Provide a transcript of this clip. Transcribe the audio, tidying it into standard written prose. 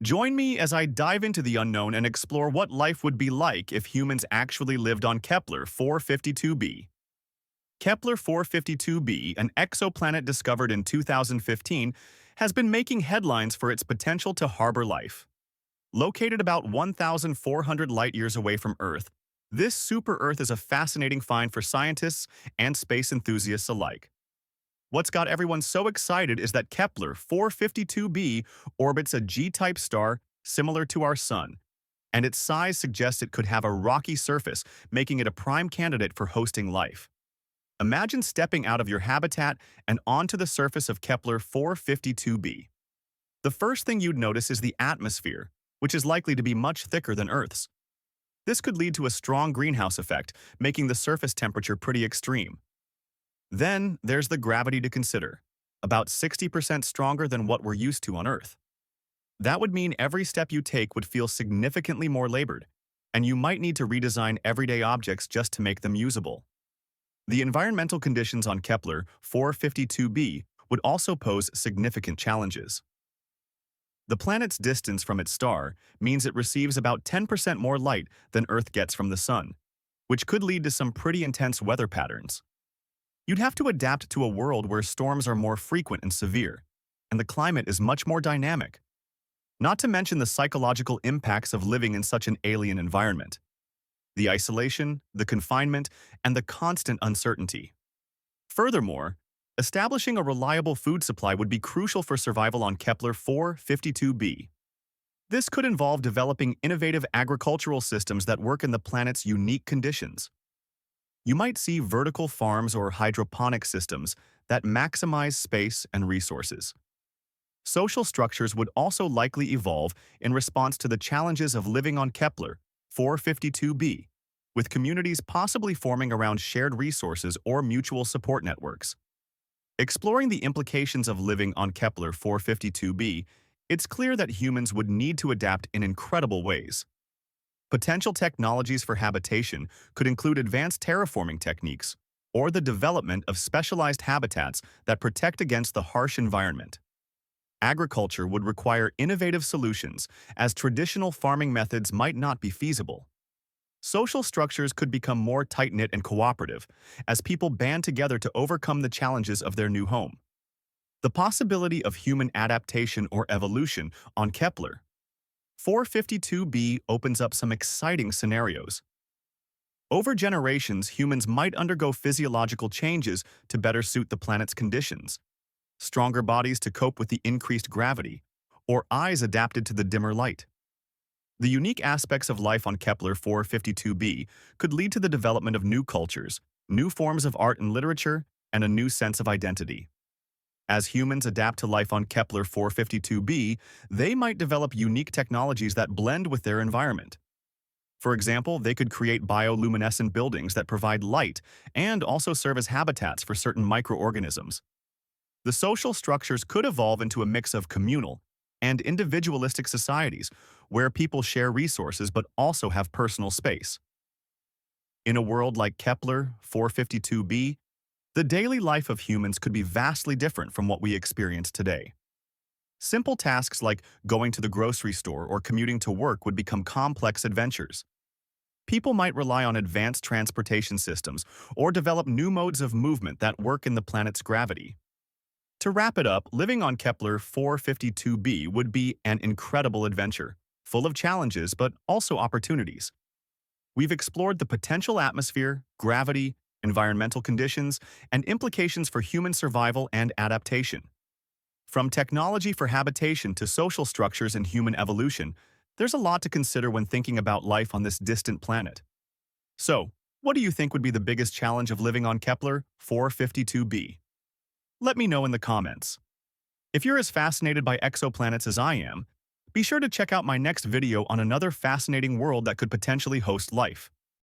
Join me as I dive into the unknown and explore what life would be like if humans actually lived on Kepler 452b. Kepler 452b, an exoplanet discovered in 2015, has been making headlines for its potential to harbor life. Located about 1,400 light-years away from Earth, this super-Earth is a fascinating find for scientists and space enthusiasts alike. What's got everyone so excited is that Kepler 452b orbits a G-type star similar to our Sun, and its size suggests it could have a rocky surface, making it a prime candidate for hosting life. Imagine stepping out of your habitat and onto the surface of Kepler 452b. The first thing you'd notice is the atmosphere, which is likely to be much thicker than Earth's. This could lead to a strong greenhouse effect, making the surface temperature pretty extreme. Then there's the gravity to consider, about 60% stronger than what we're used to on Earth. That would mean every step you take would feel significantly more labored, and you might need to redesign everyday objects just to make them usable. The environmental conditions on Kepler 452b would also pose significant challenges. The planet's distance from its star means it receives about 10% more light than Earth gets from the Sun, which could lead to some pretty intense weather patterns. You'd have to adapt to a world where storms are more frequent and severe, and the climate is much more dynamic. Not to mention the psychological impacts of living in such an alien environment. The isolation, the confinement, and the constant uncertainty. Furthermore, establishing a reliable food supply would be crucial for survival on Kepler 452b. This could involve developing innovative agricultural systems that work in the planet's unique conditions. You might see vertical farms or hydroponic systems that maximize space and resources. Social structures would also likely evolve in response to the challenges of living on Kepler 452b, with communities possibly forming around shared resources or mutual support networks. Exploring the implications of living on Kepler 452b, it's clear that humans would need to adapt in incredible ways. Potential technologies for habitation could include advanced terraforming techniques or the development of specialized habitats that protect against the harsh environment. Agriculture would require innovative solutions, as traditional farming methods might not be feasible. Social structures could become more tight-knit and cooperative, as people band together to overcome the challenges of their new home. The possibility of human adaptation or evolution on Kepler 452b opens up some exciting scenarios. Over generations, humans might undergo physiological changes to better suit the planet's conditions. Stronger bodies to cope with the increased gravity, or eyes adapted to the dimmer light. The unique aspects of life on Kepler 452b could lead to the development of new cultures, new forms of art and literature, and a new sense of identity. As humans adapt to life on Kepler 452b, they might develop unique technologies that blend with their environment. For example, they could create bioluminescent buildings that provide light and also serve as habitats for certain microorganisms. The social structures could evolve into a mix of communal and individualistic societies where people share resources but also have personal space. In a world like Kepler 452b, the daily life of humans could be vastly different from what we experience today. Simple tasks like going to the grocery store or commuting to work would become complex adventures. People might rely on advanced transportation systems or develop new modes of movement that work in the planet's gravity. To wrap it up, living on Kepler 452b would be an incredible adventure, full of challenges but also opportunities. We've explored the potential atmosphere, gravity, environmental conditions, and implications for human survival and adaptation. From technology for habitation to social structures and human evolution, there's a lot to consider when thinking about life on this distant planet. So, what do you think would be the biggest challenge of living on Kepler 452b? Let me know in the comments. If you're as fascinated by exoplanets as I am, be sure to check out my next video on another fascinating world that could potentially host life.